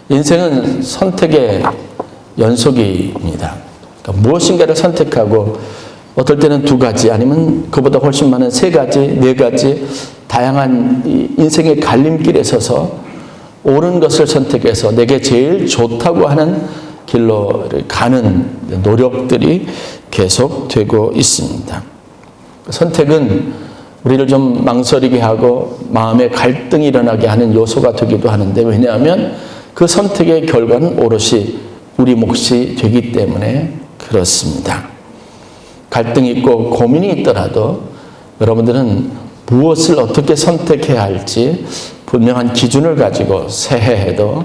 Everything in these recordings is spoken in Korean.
인생은 선택의 연속입니다. 그러니까 무엇인가를 선택하고 어떨 때는 2가지 아니면 그보다 훨씬 많은 3가지, 4가지 다양한 인생의 갈림길에 서서 옳은 것을 선택해서 내게 제일 좋다고 하는 길로 가는 노력들이 계속되고 있습니다. 선택은 우리를 좀 망설이게 하고 마음에 갈등이 일어나게 하는 요소가 되기도 하는데, 왜냐하면 그 선택의 결과는 오롯이 우리 몫이 되기 때문에 그렇습니다. 갈등이 있고 고민이 있더라도 여러분들은 무엇을 어떻게 선택해야 할지 분명한 기준을 가지고 새해에도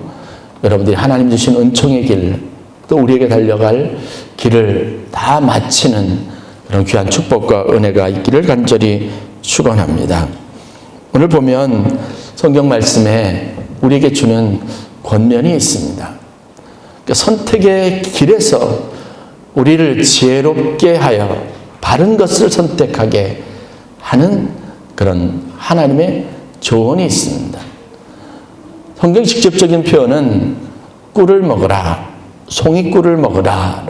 여러분들이 하나님 주신 은총의 길, 또 우리에게 달려갈 길을 다 마치는 그런 귀한 축복과 은혜가 있기를 간절히 축원합니다. 오늘 보면 성경 말씀에 우리에게 주는 권면이 있습니다. 그러니까 선택의 길에서 우리를 지혜롭게 하여 바른 것을 선택하게 하는 그런 하나님의 조언이 있습니다. 성경 직접적인 표현은 꿀을 먹어라, 송이꿀을 먹어라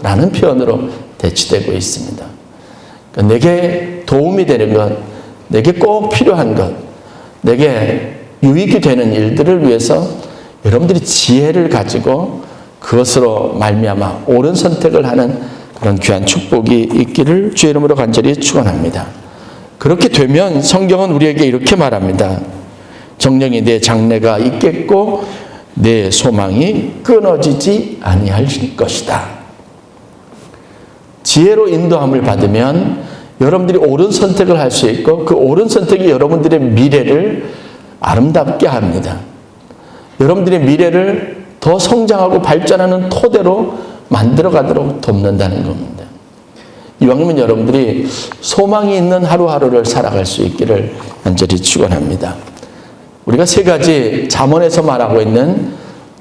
라는 표현으로 대치되고 있습니다. 그러니까 내게 도움이 되는 것, 내게 꼭 필요한 것, 내게 유익이 되는 일들을 위해서 여러분들이 지혜를 가지고 그것으로 말미암아 옳은 선택을 하는 그런 귀한 축복이 있기를 주의 이름으로 간절히 축원합니다. 그렇게 되면 성경은 우리에게 이렇게 말합니다. 정령이 내 장래가 있겠고 내 소망이 끊어지지 아니할 것이다. 지혜로 인도함을 받으면 여러분들이 옳은 선택을 할 수 있고 그 옳은 선택이 여러분들의 미래를 아름답게 합니다. 여러분들의 미래를 더 성장하고 발전하는 토대로 만들어가도록 돕는다는 겁니다. 이왕이면 여러분들이 소망이 있는 하루하루를 살아갈 수 있기를 간절히 축원합니다. 우리가 3가지 잠언에서 말하고 있는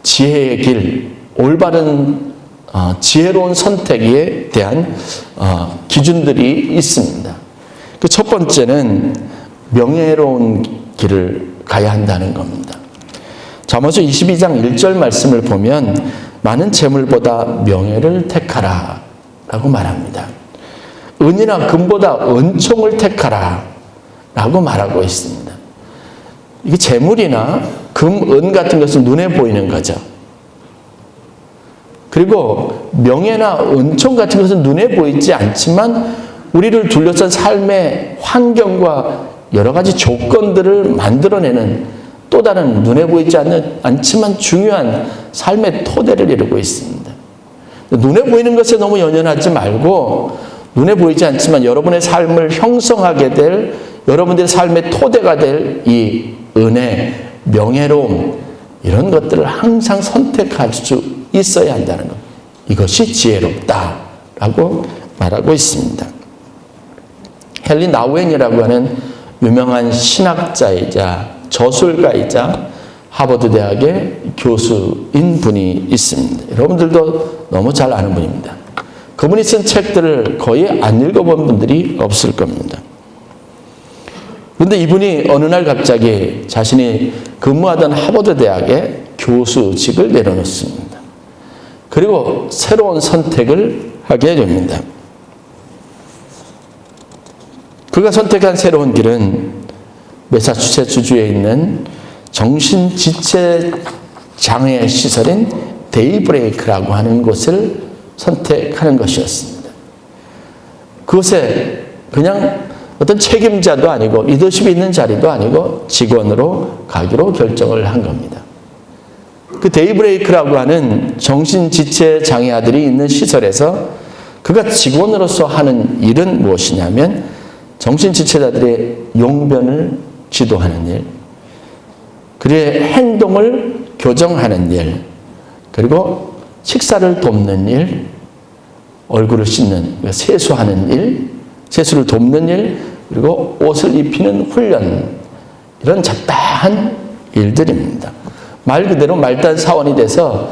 지혜의 길, 올바른 지혜로운 선택에 대한 기준들이 있습니다. 그 첫 번째는 명예로운 길을 가야 한다는 겁니다. 잠언서 22장 1절 말씀을 보면 많은 재물보다 명예를 택하라 라고 말합니다. 은이나 금보다 은총을 택하라 라고 말하고 있습니다. 이게 재물이나 금, 은 같은 것은 눈에 보이는 거죠. 그리고 명예나 은총 같은 것은 눈에 보이지 않지만 우리를 둘러싼 삶의 환경과 여러 가지 조건들을 만들어내는 또 다른 눈에 보이지 않지만 중요한 삶의 토대를 이루고 있습니다. 눈에 보이는 것에 너무 연연하지 말고 눈에 보이지 않지만 여러분의 삶을 형성하게 될 여러분들의 삶의 토대가 될 이 은혜, 명예로움 이런 것들을 항상 선택할 수 있어야 한다는 것. 이것이 지혜롭다라고 말하고 있습니다. 헨리 나우엔이라고 하는 유명한 신학자이자 저술가이자 하버드 대학의 교수인 분이 있습니다. 여러분들도 너무 잘 아는 분입니다. 그분이 쓴 책들을 거의 안 읽어본 분들이 없을 겁니다. 그런데 이분이 어느 날 갑자기 자신이 근무하던 하버드 대학의 교수직을 내려놓습니다. 그리고 새로운 선택을 하게 됩니다. 그가 선택한 새로운 길은 매사추세츠주에 있는 정신지체 장애 시설인 데이브레이크라고 하는 곳을 선택하는 것이었습니다. 그곳에 그냥 어떤 책임자도 아니고 리더십이 있는 자리도 아니고 직원으로 가기로 결정을 한 겁니다. 그 데이브레이크라고 하는 정신지체 장애아들이 있는 시설에서 그가 직원으로서 하는 일은 무엇이냐면 정신지체자들의 용변을 지도하는 일, 그의 행동을 교정하는 일, 그리고 식사를 돕는 일, 얼굴을 씻는, 세수하는 일, 세수를 돕는 일, 그리고 옷을 입히는 훈련, 이런 잡다한 일들입니다. 말 그대로 말단 사원이 돼서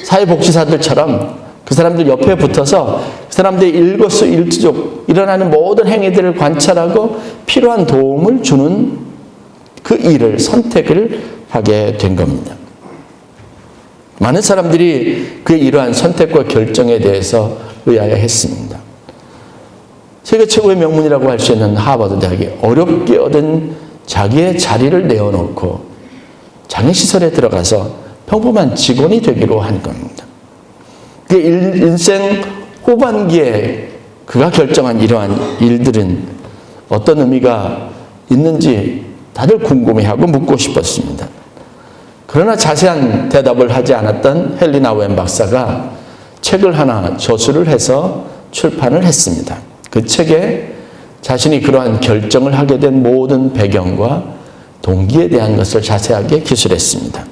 사회복지사들처럼 그 사람들 옆에 붙어서 그 사람들의 일거수일투족 일어나는 모든 행위들을 관찰하고 필요한 도움을 주는 그 일을 선택을 하게 된 겁니다. 많은 사람들이 그의 이러한 선택과 결정에 대해서 의아해했습니다. 세계 최고의 명문이라고 할 수 있는 하버드 대학이 어렵게 얻은 자기의 자리를 내어놓고 장애시설에 들어가서 평범한 직원이 되기로 한 겁니다. 그 인생 후반기에 그가 결정한 이러한 일들은 어떤 의미가 있는지 다들 궁금해하고 묻고 싶었습니다. 그러나 자세한 대답을 하지 않았던 헬리나 웬 박사가 책을 하나 저술을 해서 출판을 했습니다. 그 책에 자신이 그러한 결정을 하게 된 모든 배경과 동기에 대한 것을 자세하게 기술했습니다.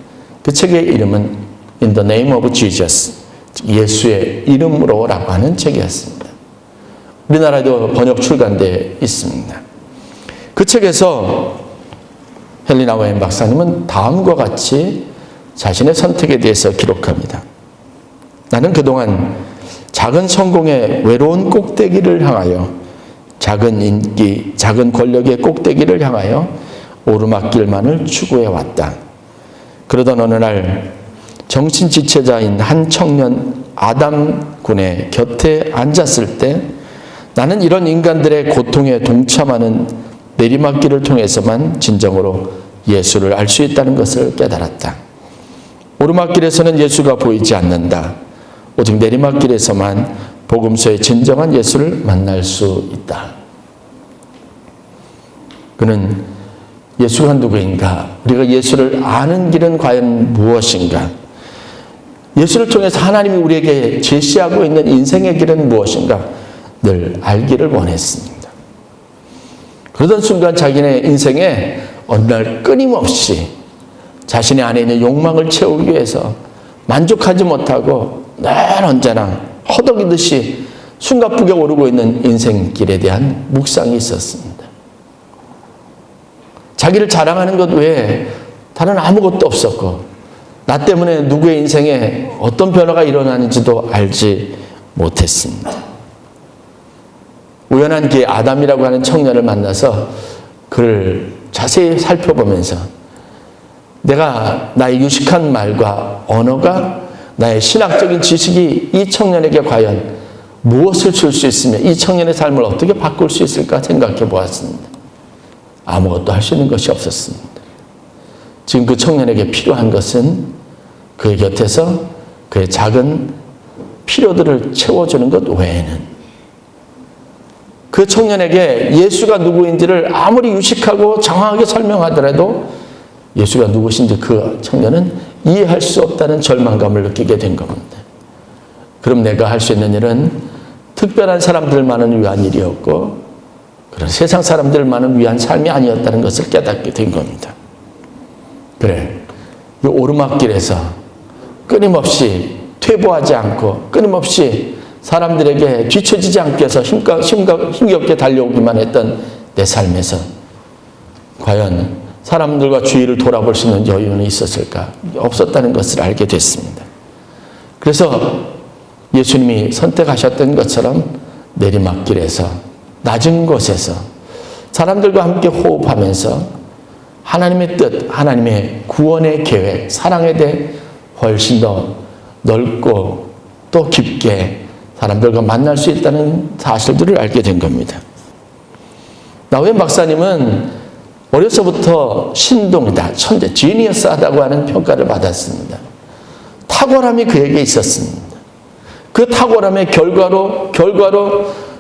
그 책의 이름은 In the Name of Jesus, 예수의 이름으로라고 하는 책이었습니다. 우리나라에도 번역 출간되어 있습니다. 그 책에서 헬리나 웬 박사님은 다음과 같이 자신의 선택에 대해서 기록합니다. 나는 그동안 작은 성공의 외로운 꼭대기를 향하여, 작은 인기, 작은 권력의 꼭대기를 향하여 오르막길만을 추구해왔다. 그러던 어느 날 정신지체자인 한 청년 아담 군의 곁에 앉았을 때 나는 이런 인간들의 고통에 동참하는 내리막길을 통해서만 진정으로 예수를 알 수 있다는 것을 깨달았다. 오르막길에서는 예수가 보이지 않는다. 오직 내리막길에서만 복음서의 진정한 예수를 만날 수 있다. 그는 예수가 누구인가? 우리가 예수를 아는 길은 과연 무엇인가? 예수를 통해서 하나님이 우리에게 제시하고 있는 인생의 길은 무엇인가? 늘 알기를 원했습니다. 그러던 순간 자기네 인생에 어느 날 끊임없이 자신의 안에 있는 욕망을 채우기 위해서 만족하지 못하고 늘 언제나 허덕이듯이 숨가쁘게 오르고 있는 인생길에 대한 묵상이 있었습니다. 자기를 자랑하는 것 외에 다른 아무것도 없었고 나 때문에 누구의 인생에 어떤 변화가 일어나는지도 알지 못했습니다. 우연한 기회에 아담이라고 하는 청년을 만나서 그를 자세히 살펴보면서 내가 나의 유식한 말과 언어가 나의 신학적인 지식이 이 청년에게 과연 무엇을 줄 수 있으며 이 청년의 삶을 어떻게 바꿀 수 있을까 생각해 보았습니다. 아무것도 할 수 있는 것이 없었습니다. 지금 그 청년에게 필요한 것은 그의 곁에서 그의 작은 필요들을 채워주는 것 외에는 그 청년에게 예수가 누구인지를 아무리 유식하고 장황하게 설명하더라도 예수가 누구신지 그 청년은 이해할 수 없다는 절망감을 느끼게 된 겁니다. 그럼 내가 할 수 있는 일은 특별한 사람들만을 위한 일이었고 그런 세상 사람들만을 위한 삶이 아니었다는 것을 깨닫게 된 겁니다. 그래, 이 오르막길에서 끊임없이 퇴보하지 않고 끊임없이 사람들에게 뒤처지지 않기 위해서 힘겹게 달려오기만 했던 내 삶에서 과연 사람들과 주위를 돌아볼 수 있는 여유는 있었을까? 없었다는 것을 알게 됐습니다. 그래서 예수님이 선택하셨던 것처럼 내리막길에서 낮은 곳에서 사람들과 함께 호흡하면서 하나님의 뜻, 하나님의 구원의 계획, 사랑에 대해 훨씬 더 넓고 또 깊게 사람들과 만날 수 있다는 사실들을 알게 된 겁니다. 나웬 박사님은 어려서부터 신동이다, 천재, 지니어스하다고 하는 평가를 받았습니다. 탁월함이 그에게 있었습니다. 그 탁월함의 결과로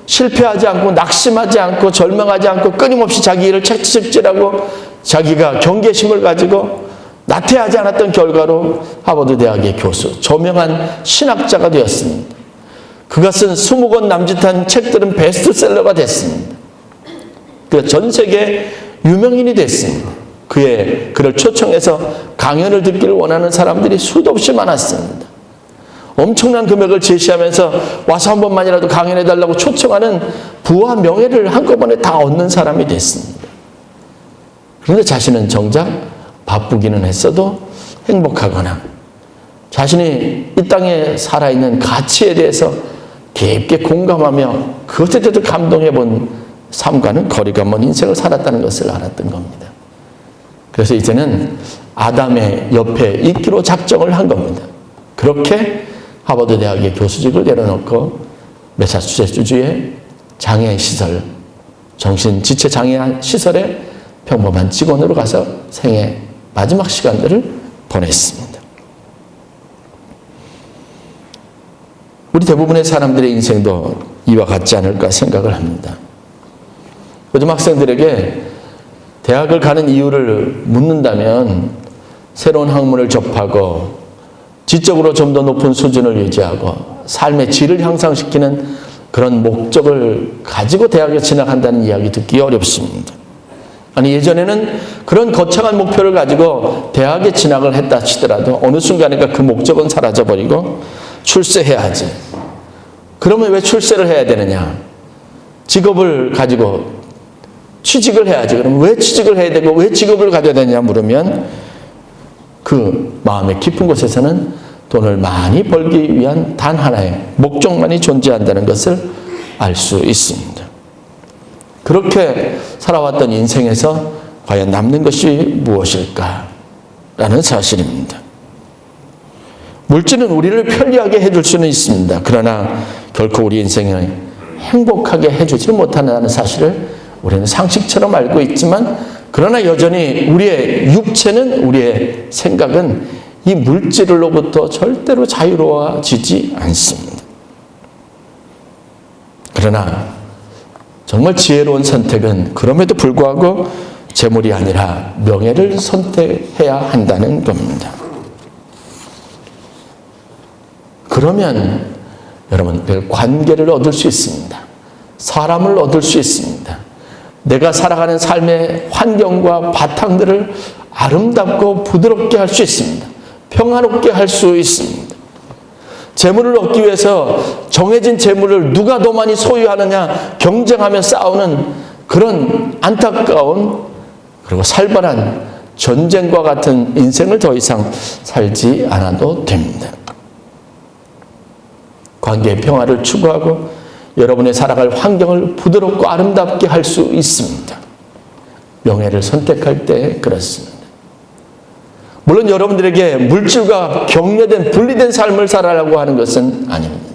실패하지 않고 낙심하지 않고 절망하지 않고 끊임없이 자기 일을 채찍질하고 자기가 경계심을 가지고 나태하지 않았던 결과로 하버드 대학의 교수, 저명한 신학자가 되었습니다. 그가 쓴 20권 남짓한 책들은 베스트셀러가 됐습니다. 그가 전 세계 유명인이 됐습니다. 그를 초청해서 강연을 듣기를 원하는 사람들이 수도 없이 많았습니다. 엄청난 금액을 제시하면서 와서 한 번만이라도 강연해달라고 초청하는 부와 명예를 한꺼번에 다 얻는 사람이 됐습니다. 그런데 자신은 정작 바쁘기는 했어도 행복하거나 자신이 이 땅에 살아있는 가치에 대해서 깊게 공감하며 그것에 대해서 감동해본 삶과는 거리가 먼 인생을 살았다는 것을 알았던 겁니다. 그래서 이제는 아담의 옆에 있기로 작정을 한 겁니다. 그렇게 하버드 대학의 교수직을 내려놓고 매사추세츠주의 장애인 시설, 정신지체 장애인 시설에 평범한 직원으로 가서 생애 마지막 시간들을 보냈습니다. 우리 대부분의 사람들의 인생도 이와 같지 않을까 생각을 합니다. 요즘 학생들에게 대학을 가는 이유를 묻는다면 새로운 학문을 접하고 지적으로 좀 더 높은 수준을 유지하고 삶의 질을 향상시키는 그런 목적을 가지고 대학에 진학한다는 이야기 듣기 어렵습니다. 아니, 예전에는 그런 거창한 목표를 가지고 대학에 진학을 했다 치더라도 어느 순간인가 그 목적은 사라져버리고 출세해야지. 그러면 왜 출세를 해야 되느냐? 직업을 가지고 취직을 해야지. 그럼 왜 취직을 해야 되고 왜 직업을 가져야 되냐 물으면 그 마음의 깊은 곳에서는 돈을 많이 벌기 위한 단 하나의 목적만이 존재한다는 것을 알 수 있습니다. 그렇게 살아왔던 인생에서 과연 남는 것이 무엇일까라는 사실입니다. 물질은 우리를 편리하게 해줄 수는 있습니다. 그러나 결코 우리 인생을 행복하게 해주지 못한다는 사실을 우리는 상식처럼 알고 있지만, 그러나 여전히 우리의 육체는, 우리의 생각은 이 물질로부터 절대로 자유로워지지 않습니다. 그러나 정말 지혜로운 선택은 그럼에도 불구하고 재물이 아니라 명예를 선택해야 한다는 겁니다. 그러면 여러분, 관계를 얻을 수 있습니다. 사람을 얻을 수 있습니다. 내가 살아가는 삶의 환경과 바탕들을 아름답고 부드럽게 할 수 있습니다. 평화롭게 할 수 있습니다. 재물을 얻기 위해서 정해진 재물을 누가 더 많이 소유하느냐 경쟁하며 싸우는 그런 안타까운 그리고 살벌한 전쟁과 같은 인생을 더 이상 살지 않아도 됩니다. 관계의 평화를 추구하고 여러분의 살아갈 환경을 부드럽고 아름답게 할 수 있습니다. 명예를 선택할 때 그렇습니다. 물론 여러분들에게 물질과 격려된 분리된 삶을 살아라고 하는 것은 아닙니다.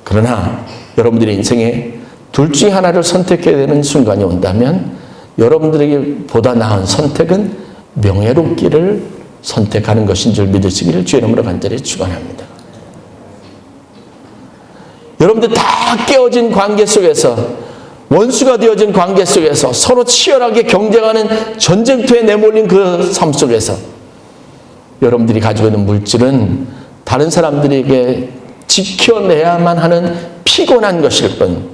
그러나 여러분들의 인생에 둘 중에 하나를 선택해야 되는 순간이 온다면 여러분들에게 보다 나은 선택은 명예롭기를 선택하는 것인 줄 믿으시기를 주의 이름으로 간절히 축원합니다. 여러분들 다 깨어진 관계 속에서, 원수가 되어진 관계 속에서 서로 치열하게 경쟁하는 전쟁터에 내몰린 그 삶 속에서 여러분들이 가지고 있는 물질은 다른 사람들에게 지켜내야만 하는 피곤한 것일 뿐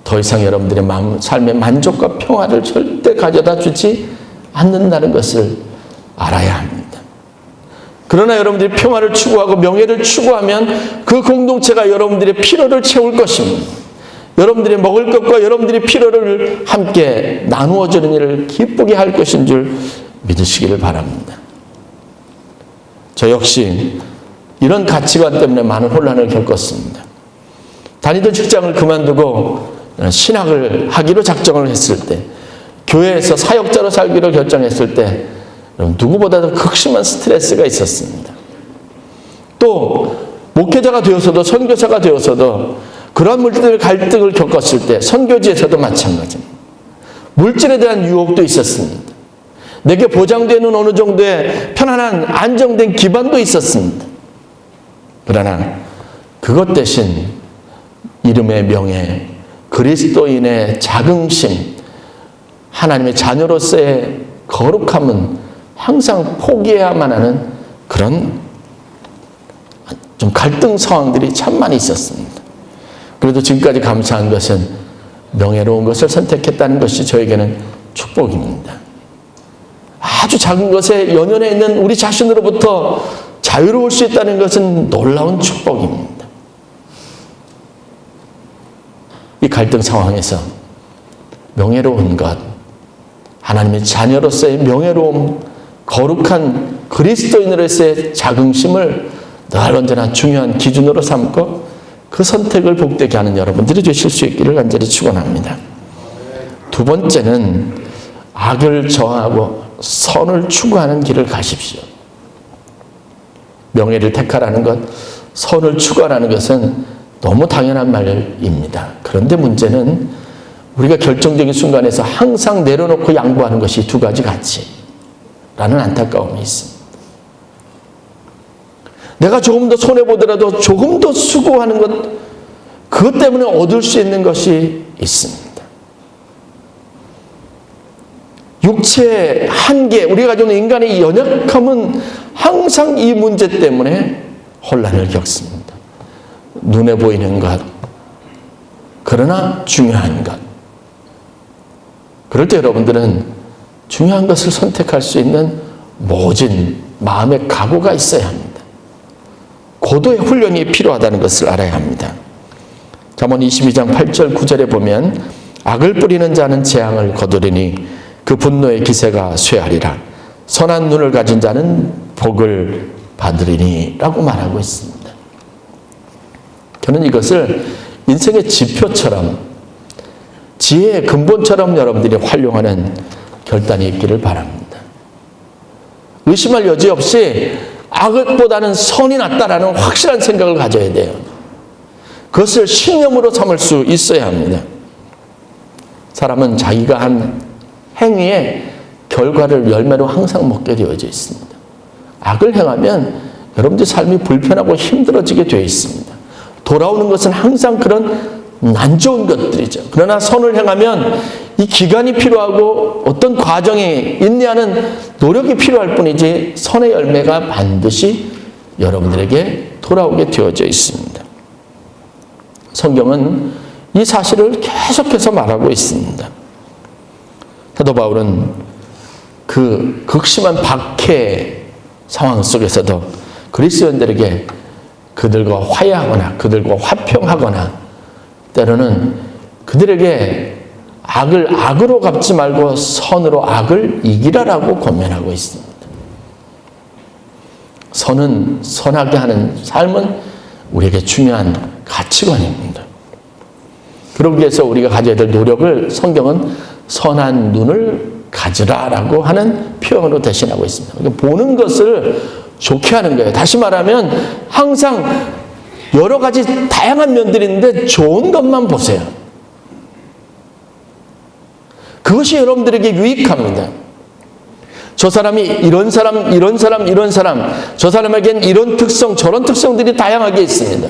더 이상 여러분들의 마음, 삶의 만족과 평화를 절대 가져다 주지 않는다는 것을 알아야 합니다. 그러나 여러분들이 평화를 추구하고 명예를 추구하면 그 공동체가 여러분들의 필요를 채울 것입니다. 여러분들이 먹을 것과 여러분들이 필요를 함께 나누어 주는 일을 기쁘게 할 것인 줄 믿으시기를 바랍니다. 저 역시 이런 가치관 때문에 많은 혼란을 겪었습니다. 다니던 직장을 그만두고 신학을 하기로 작정을 했을 때, 교회에서 사역자로 살기로 결정했을 때 누구보다도 극심한 스트레스가 있었습니다. 또 목회자가 되어서도 선교사가 되어서도 그런 물질의 갈등을 겪었을 때 선교지에서도 마찬가지입니다. 물질에 대한 유혹도 있었습니다. 내게 보장되는 어느 정도의 편안한 안정된 기반도 있었습니다. 그러나 그것 대신 이름의 명예, 그리스도인의 자긍심, 하나님의 자녀로서의 거룩함은 항상 포기해야만 하는 그런 좀 갈등 상황들이 참 많이 있었습니다. 그래도 지금까지 감사한 것은 명예로운 것을 선택했다는 것이 저에게는 축복입니다. 아주 작은 것에 연연해 있는 우리 자신으로부터 자유로울 수 있다는 것은 놀라운 축복입니다. 이 갈등 상황에서 명예로운 것, 하나님의 자녀로서의 명예로움, 거룩한 그리스도인으로서의 자긍심을 늘 언제나 중요한 기준으로 삼고 그 선택을 복되게 하는 여러분들이 되실 수 있기를 간절히 축원합니다. 두 번째는 악을 저항하고 선을 추구하는 길을 가십시오. 명예를 택하라는 것, 선을 추구하라는 것은 너무 당연한 말입니다. 그런데 문제는 우리가 결정적인 순간에서 항상 내려놓고 양보하는 것이 두 가지 가치라는 안타까움이 있습니다. 내가 조금 더 손해보더라도 조금 더 수고하는 것, 그것 때문에 얻을 수 있는 것이 있습니다. 육체의 한계, 우리가 가지고 있는 인간의 연약함은 항상 이 문제 때문에 혼란을 겪습니다. 눈에 보이는 것, 그러나 중요한 것. 그럴 때 여러분들은 중요한 것을 선택할 수 있는 모진 마음의 각오가 있어야 합니다. 고도의 훈련이 필요하다는 것을 알아야 합니다. 잠언 22장 8절 9절에 보면 악을 뿌리는 자는 재앙을 거두리니 그 분노의 기세가 쇠하리라. 선한 눈을 가진 자는 복을 받으리니 라고 말하고 있습니다. 저는 이것을 인생의 지표처럼, 지혜의 근본처럼 여러분들이 활용하는 결단이 있기를 바랍니다. 의심할 여지 없이 악보다는 선이 낫다라는 확실한 생각을 가져야 돼요. 그것을 신념으로 삼을 수 있어야 합니다. 사람은 자기가 한 행위의 결과를 열매로 항상 먹게 되어져 있습니다. 악을 행하면 여러분들 삶이 불편하고 힘들어지게 되어 있습니다. 돌아오는 것은 항상 그런 안 좋은 것들이죠. 그러나 선을 행하면 이 기간이 필요하고 어떤 과정이 인내하는 노력이 필요할 뿐이지 선의 열매가 반드시 여러분들에게 돌아오게 되어져 있습니다. 성경은 이 사실을 계속해서 말하고 있습니다. 사도 바울은 그 극심한 박해 상황 속에서도 그리스도인들에게 그들과 화해하거나 그들과 화평하거나 때로는 그들에게 악을 악으로 갚지 말고 선으로 악을 이기라라고 권면하고 있습니다. 선은 선하게 하는 삶은 우리에게 중요한 가치관입니다. 그러기 위해서 우리가 가져야 될 노력을 성경은 선한 눈을 가지라라고 하는 표현으로 대신하고 있습니다. 그러니까 보는 것을 좋게 하는 거예요. 다시 말하면 항상 여러 가지 다양한 면들이 있는데 좋은 것만 보세요. 그것이 여러분들에게 유익합니다. 저 사람이 이런 사람, 이런 사람, 이런 사람, 저 사람에겐 이런 특성, 저런 특성들이 다양하게 있습니다.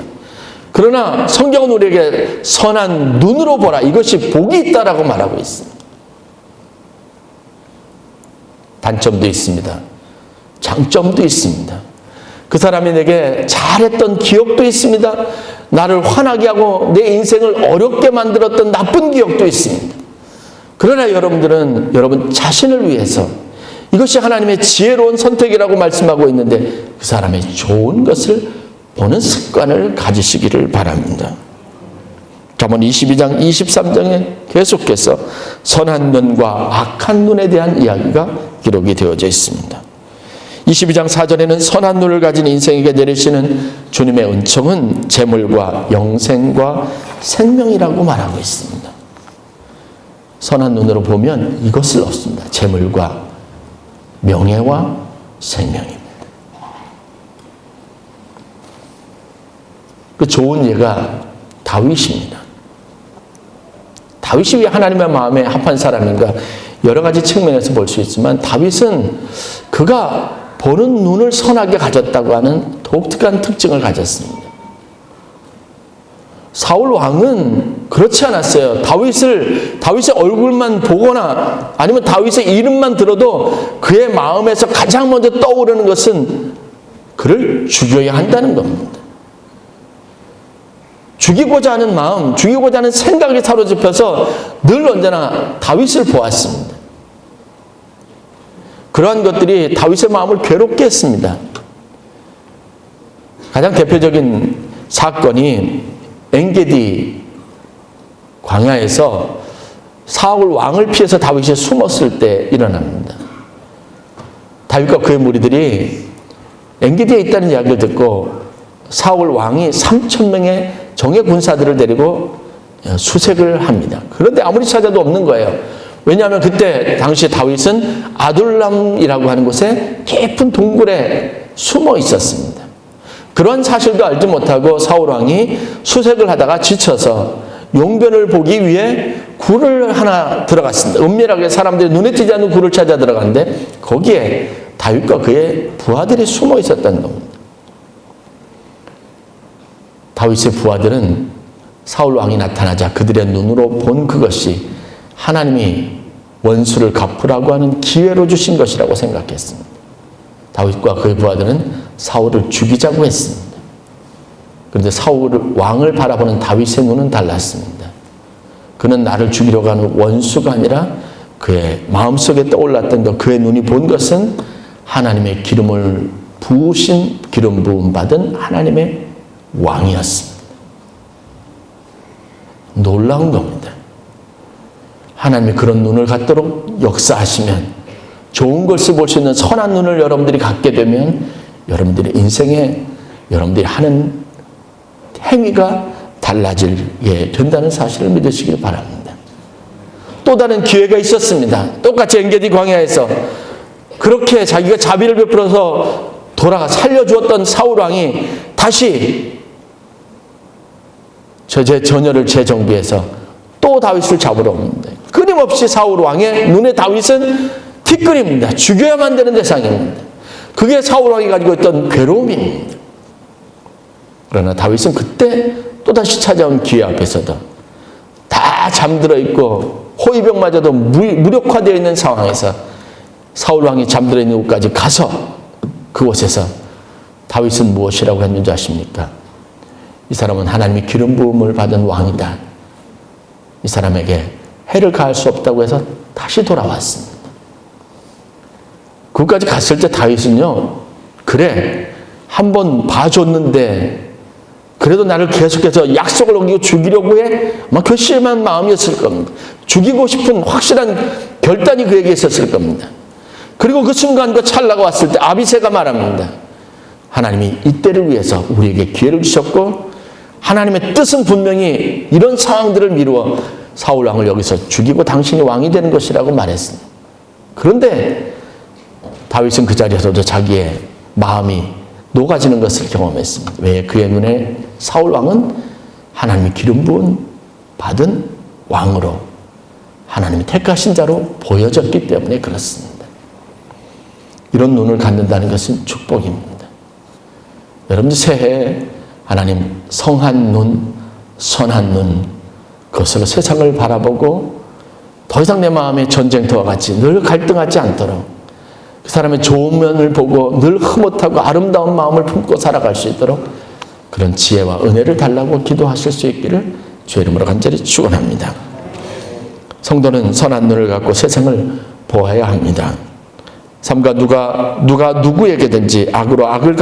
그러나 성경은 우리에게 선한 눈으로 보라, 이것이 복이 있다라고 말하고 있습니다. 단점도 있습니다. 장점도 있습니다. 그 사람이 내게 잘했던 기억도 있습니다. 나를 화나게 하고 내 인생을 어렵게 만들었던 나쁜 기억도 있습니다. 그러나 여러분들은 여러분 자신을 위해서 이것이 하나님의 지혜로운 선택이라고 말씀하고 있는데 그 사람의 좋은 것을 보는 습관을 가지시기를 바랍니다. 잠언 22장 23장에 계속해서 선한 눈과 악한 눈에 대한 이야기가 기록이 되어져 있습니다. 22장 4절에는 선한 눈을 가진 인생에게 내리시는 주님의 은총은 재물과 영생과 생명이라고 말하고 있습니다. 선한 눈으로 보면 이것을 얻습니다. 재물과 명예와 생명입니다. 그 좋은 예가 다윗입니다. 다윗이 왜 하나님의 마음에 합한 사람인가? 여러 가지 측면에서 볼 수 있지만 다윗은 그가 보는 눈을 선하게 가졌다고 하는 독특한 특징을 가졌습니다. 사울 왕은 그렇지 않았어요. 다윗의 얼굴만 보거나 아니면 다윗의 이름만 들어도 그의 마음에서 가장 먼저 떠오르는 것은 그를 죽여야 한다는 겁니다. 죽이고자 하는 마음, 죽이고자 하는 생각이 사로잡혀서 늘 언제나 다윗을 보았습니다. 그러한 것들이 다윗의 마음을 괴롭게 했습니다. 가장 대표적인 사건이 엔게디 광야에서 사울 왕을 피해서 다윗이 숨었을 때 일어납니다. 다윗과 그의 무리들이 엔게디에 있다는 이야기를 듣고 사울 왕이 3,000명의 정예 군사들을 데리고 수색을 합니다. 그런데 아무리 찾아도 없는 거예요. 왜냐하면 그때 당시 다윗은 아둘람이라고 하는 곳에 깊은 동굴에 숨어 있었습니다. 그런 사실도 알지 못하고 사울 왕이 수색을 하다가 지쳐서 용변을 보기 위해 굴을 하나 들어갔습니다. 은밀하게 사람들이 눈에 띄지 않는 굴을 찾아 들어갔는데 거기에 다윗과 그의 부하들이 숨어 있었다는 겁니다. 다윗의 부하들은 사울 왕이 나타나자 그들의 눈으로 본 그것이 하나님이 원수를 갚으라고 하는 기회로 주신 것이라고 생각했습니다. 다윗과 그의 부하들은 사울을 죽이자고 했습니다. 그런데 사울 왕을 바라보는 다윗의 눈은 달랐습니다. 그는 나를 죽이려고 하는 원수가 아니라 그의 마음속에 떠올랐던 그의 눈이 본 것은 하나님의 기름을 부으신 기름 부음 받은 하나님의 왕이었습니다. 놀라운 겁니다. 하나님이 그런 눈을 갖도록 역사하시면 좋은 것을 볼 수 있는 선한 눈을 여러분들이 갖게 되면 여러분들의 인생에 여러분들이 하는 행위가 달라지게 된다는 사실을 믿으시길 바랍니다. 또 다른 기회가 있었습니다. 똑같이 엔게디 광야에서 그렇게 자기가 자비를 베풀어서 돌아가 살려주었던 사울 왕이 다시 제 전열을 재정비해서 또 다윗을 잡으러 옵니다. 끊임없이 사울 왕의 눈에 다윗은 티끌입니다. 죽여야만 되는 대상입니다. 그게 사울 왕이 가지고 있던 괴로움입니다. 그러나 다윗은 그때 또다시 찾아온 기회 앞에서도 다 잠들어 있고 호위병마저도 무력화되어 있는 상황에서 사울 왕이 잠들어 있는 곳까지 가서 그곳에서 다윗은 무엇이라고 했는지 아십니까? 이 사람은 하나님의 기름 부음을 받은 왕이다. 이 사람에게 해를 가할 수 없다고 해서 다시 돌아왔습니다. 그것까지 갔을 때 다윗은요, 그래, 한번 봐줬는데 그래도 나를 계속해서 약속을 어기고 죽이려고 해? 아마 결심한 마음이었을 겁니다. 죽이고 싶은 확실한 결단이 그에게 있었을 겁니다. 그리고 그 순간 그 찰나가 왔을 때 아비새가 말합니다. 하나님이 이때를 위해서 우리에게 기회를 주셨고 하나님의 뜻은 분명히 이런 상황들을 미루어 사울 왕을 여기서 죽이고 당신이 왕이 되는 것이라고 말했습니다. 그런데 다윗은 그 자리에서도 자기의 마음이 녹아지는 것을 경험했습니다. 왜? 그의 눈에 사울 왕은 하나님의 기름 부은 받은 왕으로 하나님의 택하신 자로 보여졌기 때문에 그렇습니다. 이런 눈을 갖는다는 것은 축복입니다. 여러분들 새해에 하나님 성한 눈, 선한 눈, 그것으로 세상을 바라보고 더 이상 내 마음의 전쟁터와 같이 늘 갈등하지 않도록 그 사람의 좋은 면을 보고 늘 흐뭇하고 아름다운 마음을 품고 살아갈 수 있도록 그런 지혜와 은혜를 달라고 기도하실 수 있기를 주의 이름으로 간절히 축원합니다. 성도는 선한 눈을 갖고 세상을 보아야 합니다. 삼가 누가 누구에게든지 악으로 악을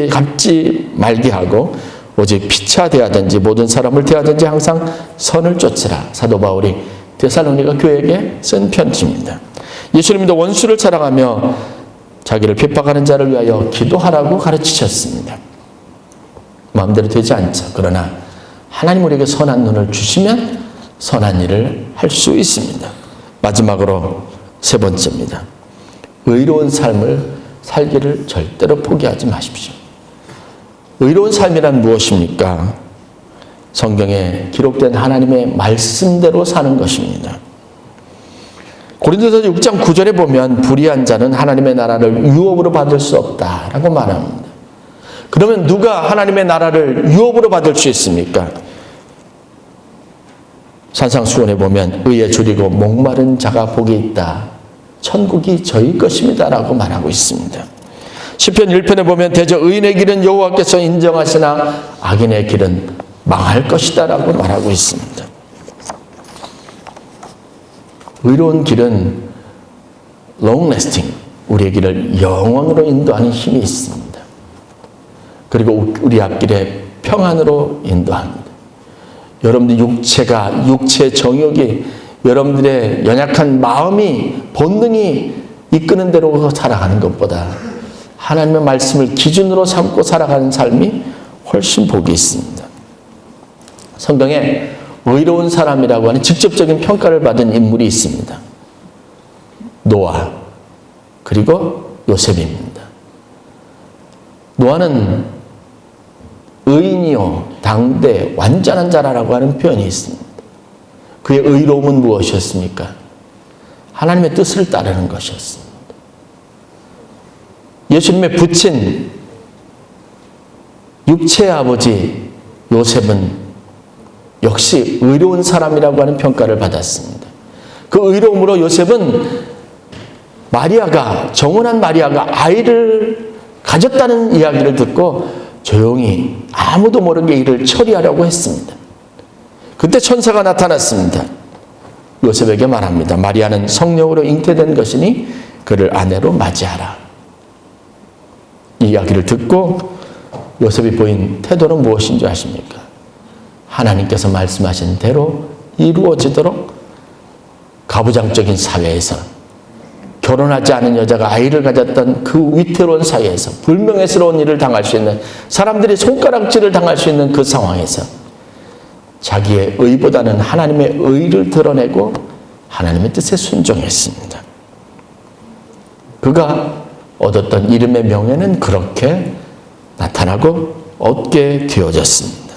갚지 말게 하고 오직 피차 대하든지 모든 사람을 대하든지 항상 선을 쫓으라. 사도 바울이 데살로니가 교회에게 쓴 편지입니다. 예수님도 원수를 사랑하며 자기를 핍박하는 자를 위하여 기도하라고 가르치셨습니다. 마음대로 되지 않죠. 그러나 하나님 우리에게 선한 눈을 주시면 선한 일을 할 수 있습니다. 마지막으로 세 번째입니다. 의로운 삶을 살기를 절대로 포기하지 마십시오. 의로운 삶이란 무엇입니까? 성경에 기록된 하나님의 말씀대로 사는 것입니다. 고린도서 6장 9절에 보면 불의한 자는 하나님의 나라를 유업으로 받을 수 없다라고 말합니다. 그러면 누가 하나님의 나라를 유업으로 받을 수 있습니까? 산상수훈에 보면 의에 줄이고 목마른 자가 복이 있다. 천국이 저희 것입니다 라고 말하고 있습니다. 시편 1편에 보면 대저 의인의 길은 여호와께서 인정하시나 악인의 길은 망할 것이다 라고 말하고 있습니다. 의로운 길은 long lasting, 우리의 길을 영원으로 인도하는 힘이 있습니다. 그리고 우리 앞길에 평안으로 인도합니다. 여러분들 육체의 정욕이 여러분들의 연약한 마음이 본능이 이끄는 대로 살아가는 것보다 하나님의 말씀을 기준으로 삼고 살아가는 삶이 훨씬 복이 있습니다. 성경에 의로운 사람이라고 하는 직접적인 평가를 받은 인물이 있습니다. 노아 그리고 요셉입니다. 노아는 의인이요 당대 완전한 자라라고 하는 표현이 있습니다. 그의 의로움은 무엇이었습니까? 하나님의 뜻을 따르는 것이었습니다. 예수님의 부친 육체의 아버지 요셉은 역시 의로운 사람이라고 하는 평가를 받았습니다. 그 의로움으로 요셉은 마리아가, 정혼한 마리아가 아이를 가졌다는 이야기를 듣고 조용히 아무도 모르게 이를 처리하려고 했습니다. 그때 천사가 나타났습니다. 요셉에게 말합니다. 마리아는 성령으로 잉태된 것이니 그를 아내로 맞이하라. 이 이야기를 듣고 요셉이 보인 태도는 무엇인지 아십니까? 하나님께서 말씀하신 대로 이루어지도록 가부장적인 사회에서 결혼하지 않은 여자가 아이를 가졌던 그 위태로운 사회에서 불명예스러운 일을 당할 수 있는, 사람들이 손가락질을 당할 수 있는 그 상황에서 자기의 의보다는 하나님의 의를 드러내고 하나님의 뜻에 순종했습니다. 그가 얻었던 이름의 명예는 그렇게 나타나고 얻게 되어졌습니다.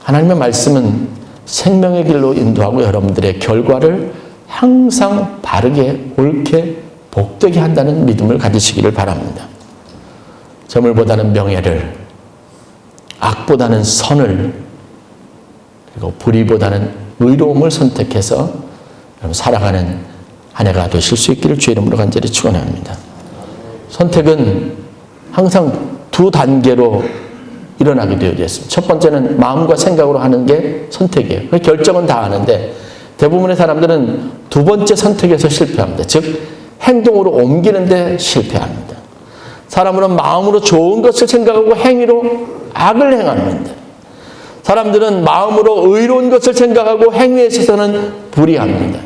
하나님의 말씀은 생명의 길로 인도하고 여러분들의 결과를 항상 바르게, 옳게, 복되게 한다는 믿음을 가지시기를 바랍니다. 재물보다는 명예를, 악보다는 선을, 그리고 불의보다는 의로움을 선택해서 살아가는 한 해가 되실 수 있기를 주의 이름으로 간절히 축원합니다. 선택은 항상 두 단계로 일어나게 되어 있습니다. 첫 번째는 마음과 생각으로 하는 게 선택이에요. 결정은 다 하는데 대부분의 사람들은 두 번째 선택에서 실패합니다. 즉 행동으로 옮기는데 실패합니다. 사람은 마음으로 좋은 것을 생각하고 행위로 악을 행합니다. 사람들은 마음으로 의로운 것을 생각하고 행위에 있어서는 불의합니다.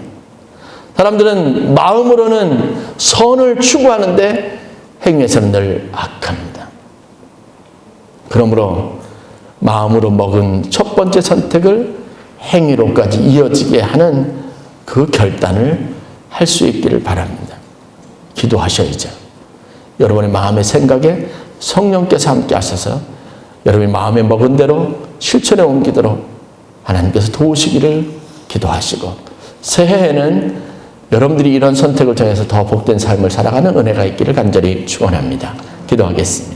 사람들은 마음으로는 선을 추구하는데 행위에서는 늘 악합니다. 그러므로 마음으로 먹은 첫 번째 선택을 행위로까지 이어지게 하는 그 결단을 할 수 있기를 바랍니다. 기도하셔야죠. 여러분의 마음의 생각에 성령께서 함께 하셔서 여러분이 마음에 먹은 대로 실천에 옮기도록 하나님께서 도우시기를 기도하시고, 새해에는 여러분들이 이런 선택을 통해서 더 복된 삶을 살아가는 은혜가 있기를 간절히 축원합니다. 기도하겠습니다.